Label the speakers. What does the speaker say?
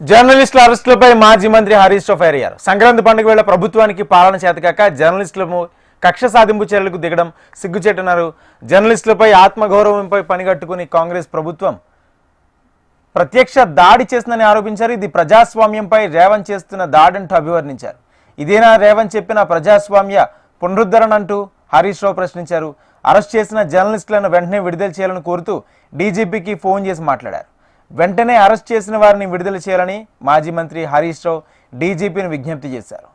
Speaker 1: జర్నలిస్టుల అరెస్టులపై మాజీ మంత్రి హరీష్ రావు ఫైర్ అయ్యారు. సంక్రాంతి పండుగ వేళ ప్రభుత్వానికి పాలన చేతకాక జర్నలిస్టులను కక్ష సాధింపు చర్యలకు దిగడం సిగ్గుచేటన్నారు. జర్నలిస్టులపై ఆత్మగౌరవంపై పనిగట్టుకుని కాంగ్రెస్ ప్రభుత్వం ప్రత్యక్ష దాడి చేస్తుందని ఆరోపించారు. ఇది ప్రజాస్వామ్యంపై రేవంత్ చేస్తున్న దాడంటూ అభివర్ణించారు. ఇదేనా రేవంత్ చెప్పిన ప్రజాస్వామ్య పునరుద్ధరణ అంటూ హరీష్ రావు ప్రశ్నించారు. అరెస్ట్ చేసిన జర్నలిస్టులను వెంటనే విడుదల చేయాలని కోరుతూ డీజీపీకి ఫోన్ చేసి మాట్లాడారు. వెంటనే అరెస్ట్ చేసిన వారిని విడుదల చేయాలని మాజీ మంత్రి హరీష్ రావు డీజీపీని విజ్ఞప్తి చేశారు.